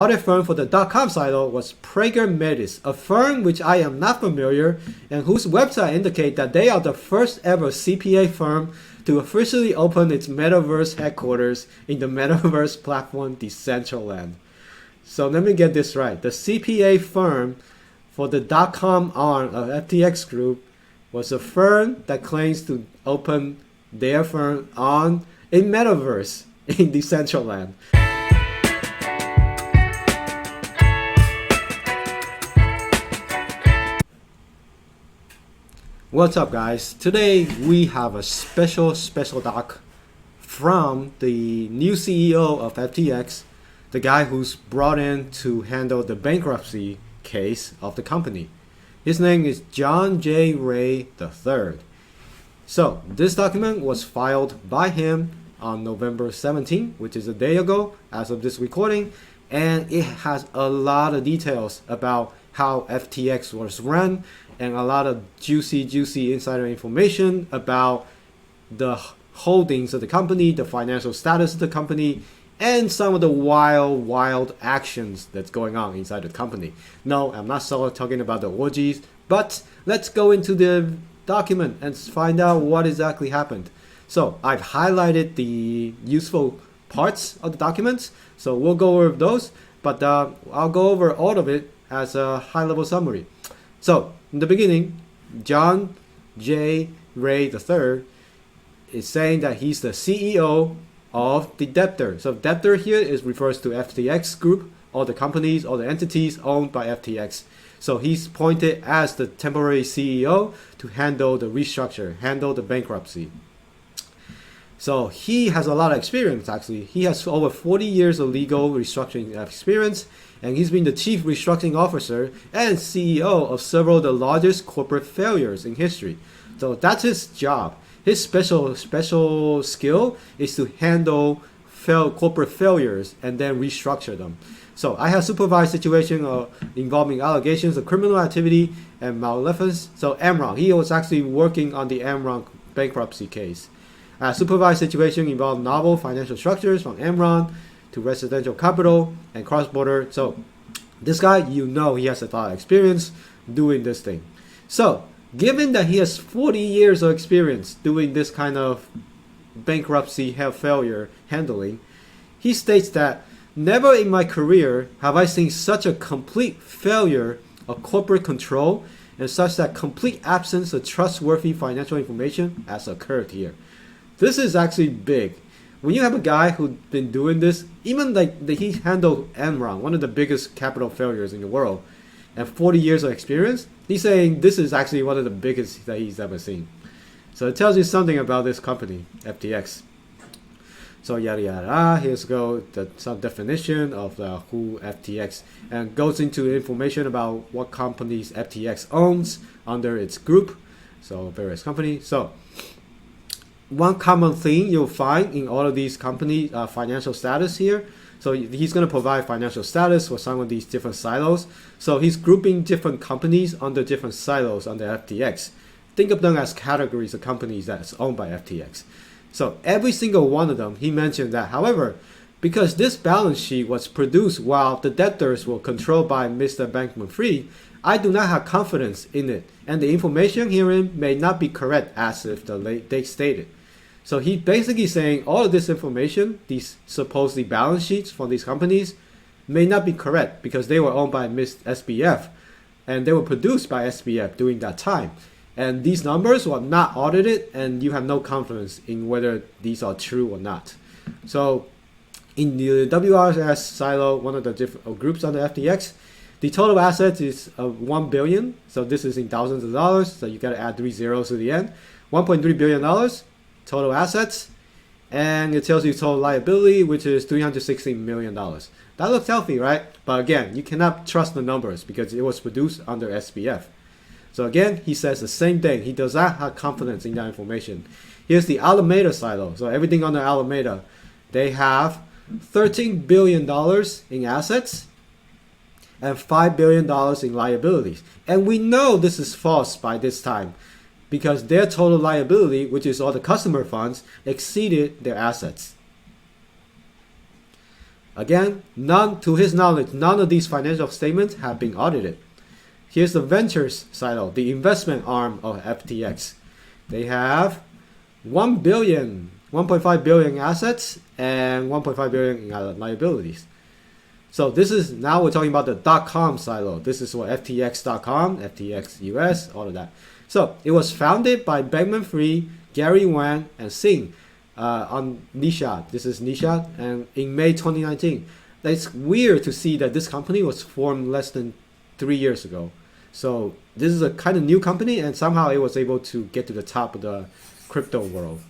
Audit firm for the .com silo was Prager Metis, a firm which I am not familiar and whose website indicate that they are the first ever CPA firm to officially open its metaverse headquarters in the metaverse platform Decentraland. So let me get this right. The CPA firm for the .com arm of FTX Group was a firm that claims to open their firm on a metaverse in Decentraland. What's up, guys? Today we have a special doc from the new CEO of FTX, the guy who's brought in to handle the bankruptcy case of the company. His name is John J. Ray III. So this document was filed by him on November 17, which is a day ago as of this recording, and it has a lot of details about how FTX was run and a lot of juicy insider information about the holdings of the company, the financial status of the company, and some of the wild actions that's going on inside the company. No, I'm not solo talking about the orgies, but let's go into the document and find out what exactly happened. So I've highlighted the useful parts of the documents, so we'll go over those, but I'll go over all of it as a high-level summary. So in the beginning, John J. Ray III is saying that he's the CEO of the debtor. So debtor here refers to FTX Group, all the companies, all the entities owned by FTX. So he's appointed as the temporary CEO to handle the restructure, handle the bankruptcy. So he has a lot of experience, actually. He has over 40 years of legal restructuring experience, and he's been the chief restructuring officer and CEO of several of the largest corporate failures in history. So that's his job. His special skill is to handle corporate failures and then restructure them. So I have supervised situation involving allegations of criminal activity and maleficence. So Enron, he was actually working on the Enron bankruptcy case. Supervised situation involved novel financial structures from Enron to residential capital and cross-border. So this guy, he has a lot of experience doing this thing. So given that he has 40 years of experience doing this kind of bankruptcy failure handling, he states that never in my career have I seen such a complete failure of corporate control and such that complete absence of trustworthy financial information has occurred here. This is actually big. When you have a guy who's been doing this, even he handled Enron, one of the biggest capital failures in the world, and 40 years of experience, he's saying this is actually one of the biggest that he's ever seen. So it tells you something about this company, FTX. So yada, here's some definition of who FTX, and goes into information about what companies FTX owns under its group, so various companies. So one common thing you'll find in all of these companies, financial status here. So he's going to provide financial status for some of these different silos. So he's grouping different companies under different silos under FTX. Think of them as categories of companies that's owned by FTX. So every single one of them, he mentioned that, however, because this balance sheet was produced while the debtors were controlled by Mr. Bankman-Fried, I do not have confidence in it, and the information herein may not be correct as if they stated. So he basically saying all of this information, these supposedly balance sheets from these companies, may not be correct because they were owned by SBF and they were produced by SBF during that time. And these numbers were not audited and you have no confidence in whether these are true or not. So in the WRS silo, one of the different groups under FTX, the total assets is 1 billion. So this is in thousands of dollars. So you got to add 3 zeros to the end. $1.3 billion. Total assets, and it tells you total liability, which is $360 million. That looks healthy, right? But again, you cannot trust the numbers because it was produced under SBF. So again, he says the same thing. He does not have confidence in that information. Here's the Alameda silo. So everything under Alameda, they have $13 billion in assets and $5 billion in liabilities. And we know this is false by this time, because their total liability, which is all the customer funds, exceeded their assets. Again, to his knowledge, none of these financial statements have been audited. Here's the ventures silo, the investment arm of FTX. They have 1.5 billion assets and 1.5 billion in liabilities. So this is, now we're talking about the .com silo. This is what FTX.com, FTX US, all of that. So it was founded by Bankman-Fried, Gary Wang, and Singh on Nishat. This is Nishat, and in May 2019. It's weird to see that this company was formed less than 3 years ago. So this is a kind of new company, and somehow it was able to get to the top of the crypto world.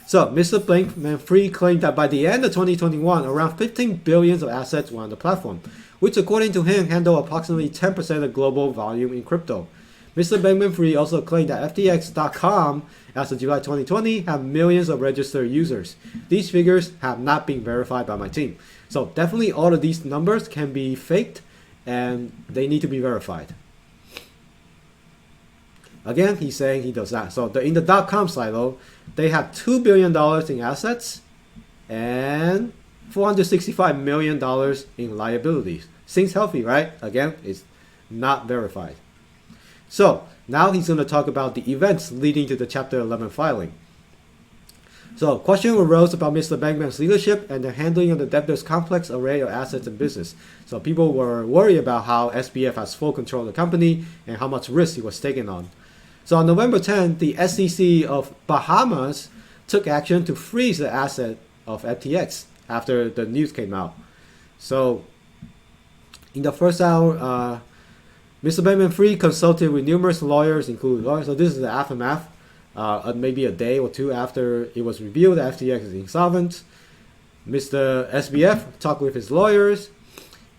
So Mr. Bankman-Fried claimed that by the end of 2021, around 15 billion of assets were on the platform, which according to him handle approximately 10% of global volume in crypto. Mr. Bankman-Fried also claimed that FTX.com, as of July 2020, have millions of registered users. These figures have not been verified by my team. So definitely all of these numbers can be faked, and they need to be verified. Again, he's saying he does that. So in the .com silo, they have $2 billion in assets and $465 million in liabilities. Seems healthy, right? Again, it's not verified. So now he's going to talk about the events leading to the Chapter 11 filing. So question arose about Mr. Bankman's leadership and the handling of the debtor's complex array of assets and business. So people were worried about how SBF has full control of the company and how much risk he was taking on. So on November 10th, the SEC of Bahamas took action to freeze the asset of FTX after the news came out. So in the first hour, Mr. Bankman-Fried consulted with numerous lawyers, including lawyers. So this is the aftermath. Maybe a day or two after it was revealed that FTX is insolvent, Mr. SBF talked with his lawyers,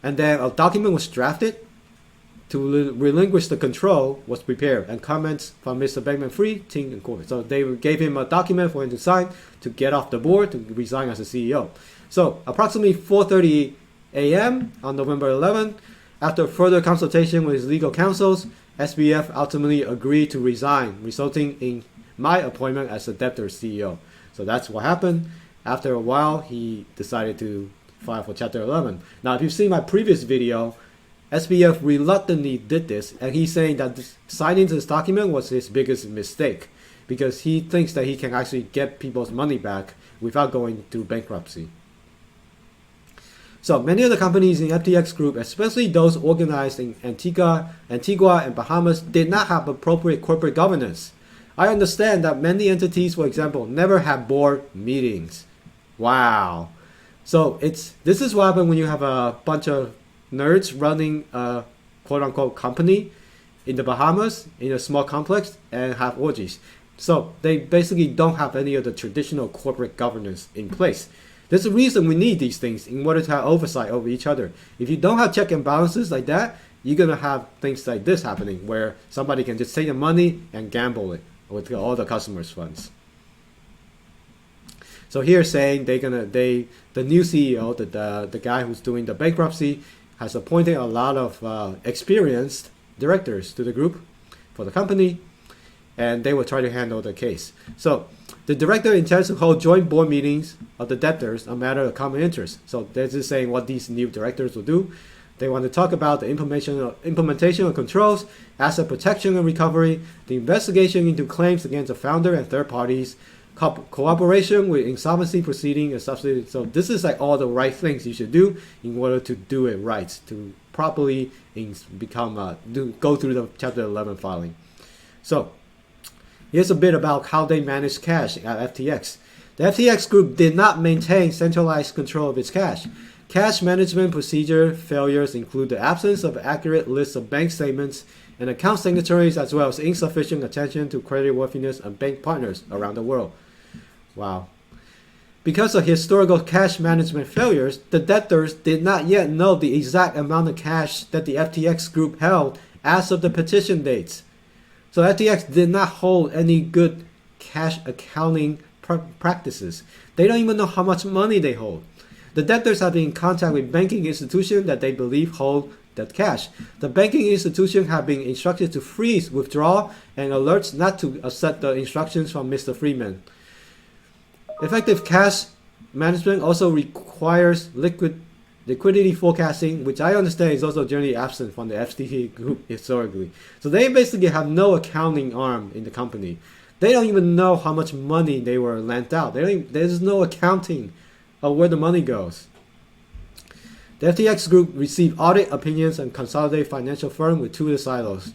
and then a document was drafted to relinquish the control was prepared, and comments from Mr. Bankman-Fried, team, and corporate. So they gave him a document for him to sign to get off the board, to resign as a CEO. So approximately 4:30 a.m. on November 11th, after further consultation with his legal counsels, SBF ultimately agreed to resign, resulting in my appointment as the debtor CEO. So that's what happened. After a while, he decided to file for Chapter 11. Now, if you've seen my previous video, SBF reluctantly did this, and he's saying that signing this document was his biggest mistake because he thinks that he can actually get people's money back without going through bankruptcy. So many of the companies in FTX Group, especially those organized in Antigua and Bahamas, did not have appropriate corporate governance. I understand that many entities, for example, never have board meetings. Wow. So this is what happens when you have a bunch of nerds running a quote-unquote company in the Bahamas in a small complex and have orgies. So they basically don't have any of the traditional corporate governance in place. There's a reason we need these things in order to have oversight over each other. If you don't have check and balances like that, you're going to have things like this happening where somebody can just take the money and gamble it with all the customers' funds. So here saying the new CEO, the guy who's doing the bankruptcy, has appointed a lot of experienced directors to the group for the company, and they will try to handle the case. So the director intends to hold joint board meetings of the debtors on matter of common interest. So this is saying what these new directors will do. They want to talk about the implementation of controls, asset protection and recovery, the investigation into claims against the founder and third parties, cooperation with insolvency proceeding and subsidy. So this is like all the right things you should do in order to do it right, to properly go through the Chapter 11 filing. So here's a bit about how they manage cash at FTX. The FTX group did not maintain centralized control of its cash. Cash management procedure failures include the absence of accurate lists of bank statements and account signatories, as well as insufficient attention to creditworthiness of bank partners around the world. Wow. Because of historical cash management failures, the debtors did not yet know the exact amount of cash that the FTX group held as of the petition dates. So FTX did not hold any good cash accounting practices. They don't even know how much money they hold. The debtors have been in contact with banking institutions that they believe hold that cash. The banking institutions have been instructed to freeze, withdraw, and alerts not to accept the instructions from Mr. Freeman. Effective cash management also requires liquidity forecasting, which I understand is also generally absent from the FTX group historically. So they basically have no accounting arm in the company. They don't even know how much money they were lent out. There's no accounting of where the money goes. The FTX group received audit opinions and consolidated financial firm with 2 of the silos.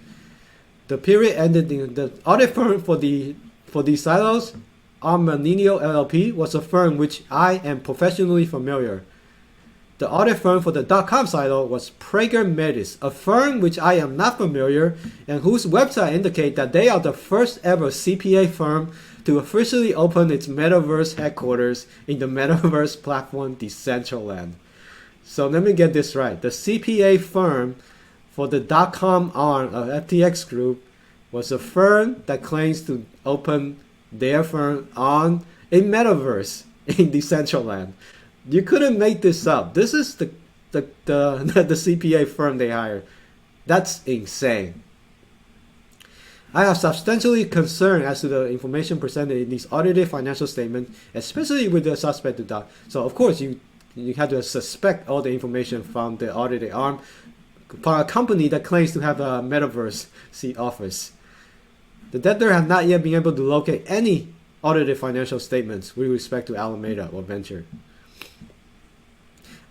The period ended in the audit firm for these silos, Armanino LLP, was a firm which I am professionally familiar. The audit firm for the .com silo was Prager Metis, a firm which I am not familiar and whose website indicate that they are the first ever CPA firm to officially open its metaverse headquarters in the metaverse platform Decentraland. So let me get this right. The CPA firm for the .com arm of FTX Group was a firm that claims to open their firm on a metaverse in Decentraland. You couldn't make this up. This is the CPA firm they hired. That's insane. I have substantially concerned as to the information presented in these audited financial statements, especially with the suspected dot. So of course you have to suspect all the information from the audited arm from a company that claims to have a metaverse office. The debtor has not yet been able to locate any audited financial statements with respect to Alameda or Venture.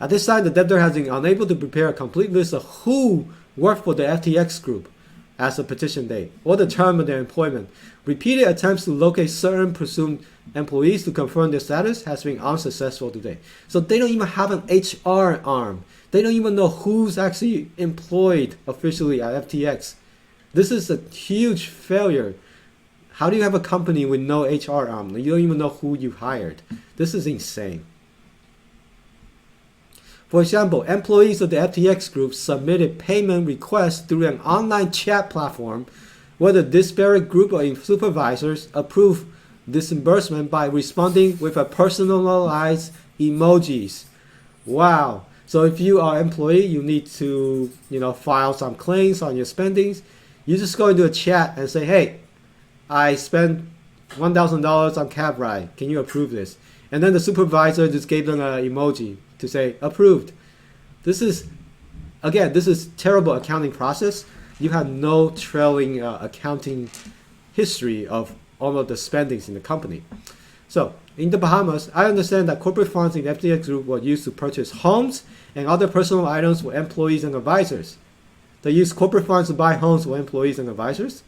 At this time, the debtor has been unable to prepare a complete list of who worked for the FTX group as of petition date or the term of their employment. Repeated attempts to locate certain presumed employees to confirm their status has been unsuccessful today. So they don't even have an HR arm. They don't even know who's actually employed officially at FTX. This is a huge failure. How do you have a company with no HR arm? You don't even know who you hired. This is insane. For example, employees of the FTX group submitted payment requests through an online chat platform where the disparate group of supervisors approved disbursement by responding with a personalized emojis. Wow. So if you are an employee, you need to file some claims on your spendings. You just go into a chat and say, hey, I spent $1,000 on cab ride. Can you approve this? And then the supervisor just gave them an emoji to say approved. This is terrible accounting process. You have no trailing accounting history of all of the spendings in the company. So in the Bahamas, I understand that corporate funds in the FTX group were used to purchase homes and other personal items for employees and advisors. They use corporate funds to buy homes for employees and advisors.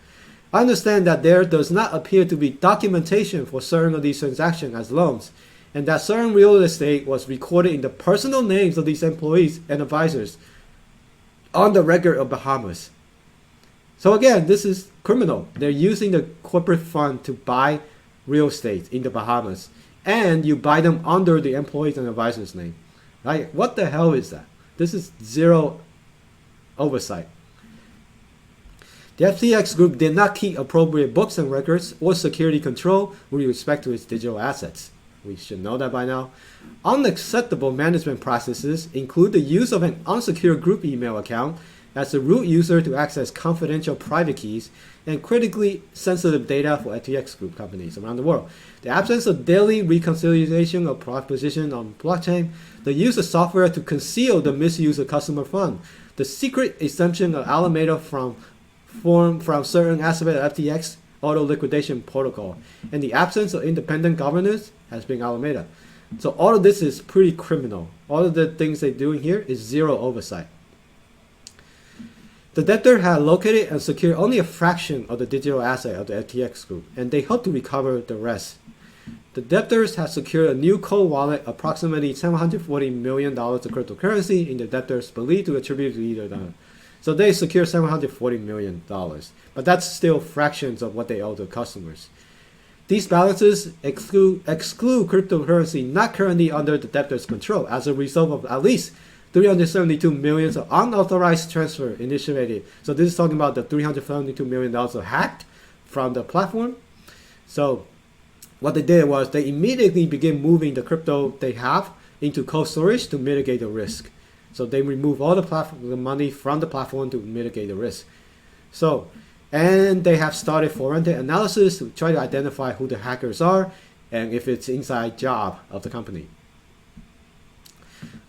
I understand that there does not appear to be documentation for certain of these transactions as loans, and that certain real estate was recorded in the personal names of these employees and advisors on the record of Bahamas. So again, this is criminal. They're using the corporate fund to buy real estate in the Bahamas, and you buy them under the employees and advisors name. Right? What the hell is that? This is zero oversight. The FTX group did not keep appropriate books and records or security control with respect to its digital assets. We should know that by now. Unacceptable management practices include the use of an unsecured group email account as the root user to access confidential private keys and critically sensitive data for FTX group companies around the world. The absence of daily reconciliation of proposition on blockchain, the use of software to conceal the misuse of customer funds, the secret exemption of Alameda from certain aspects of FTX auto liquidation protocol, and the absence of independent governance has been Alameda. So all of this is pretty criminal. All of the things they're doing here is zero oversight. The debtor had located and secured only a fraction of the digital asset of the FTX group, and they hope to recover the rest. The debtors have secured a new cold wallet approximately $740 million of cryptocurrency in the debtors believed to attribute to either the. So they secured $740 million, but that's still fractions of what they owe to customers. These balances exclude cryptocurrency not currently under the debtor's control as a result of at least $372 million of unauthorized transfer initiated. So this is talking about the $372 million hacked from the platform. So what they did was they immediately began moving the crypto they have into cold storage to mitigate the risk. So they remove all the money from the platform to mitigate the risk. So, and they have started forensic analysis to try to identify who the hackers are and if it's inside job of the company.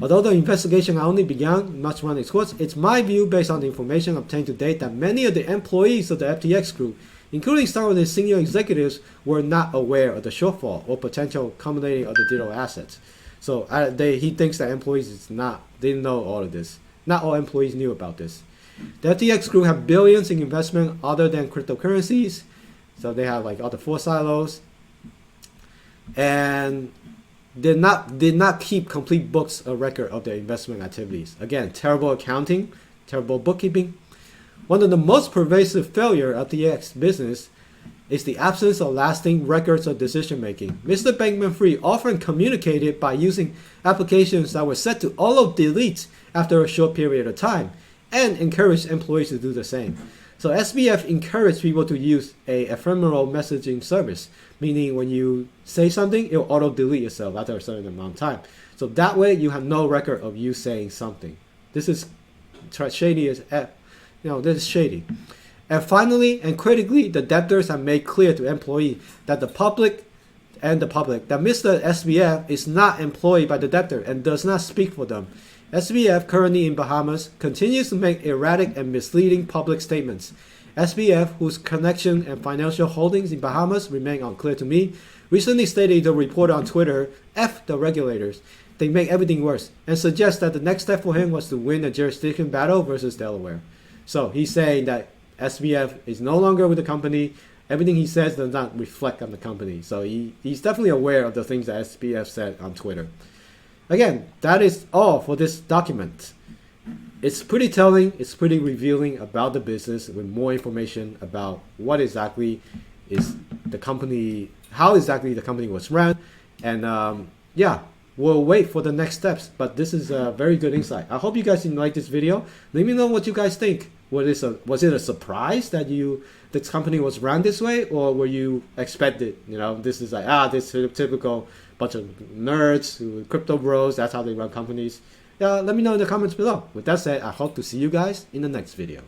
Although the investigation only began March 1 quotes, it's my view based on the information obtained to date that many of the employees of the FTX group, including some of the senior executives, were not aware of the shortfall or potential accumulating of the digital assets. So he thinks that employees didn't know all of this. Not all employees knew about this. The FTX group have billions in investment other than cryptocurrencies. So they have like all the 4 silos. And did not keep complete books or record of their investment activities. Again, terrible accounting, terrible bookkeeping. One of the most pervasive failure of the FTX business is the absence of lasting records of decision making. Mr. Bankman-Fried often communicated by using applications that were set to auto-delete after a short period of time and encouraged employees to do the same. So SBF encouraged people to use a ephemeral messaging service, meaning when you say something, it'll auto-delete itself after a certain amount of time. So that way you have no record of you saying something. This is shady as this is shady. And finally and critically, the debtors have made clear to employees that that Mr. SBF is not employed by the debtor and does not speak for them. SBF, currently in Bahamas, continues to make erratic and misleading public statements. SBF, whose connection and financial holdings in Bahamas remain unclear to me, recently stated in a report on Twitter, "F the regulators. They make everything worse," and suggests that the next step for him was to win a jurisdiction battle versus Delaware. So he's saying that SBF is no longer with the company. Everything he says does not reflect on the company. So he's definitely aware of the things that SBF said on Twitter. Again, that is all for this document. It's pretty telling, it's pretty revealing about the business with more information about what exactly is the company, how exactly the company was run. And we'll wait for the next steps. But this is a very good insight. I hope you guys like this video. Let me know what you guys think. Was it a surprise that this company was run this way, or were you expected? This is like this typical bunch of nerds, crypto bros. That's how they run companies. Let me know in the comments below. With that said, I hope to see you guys in the next video.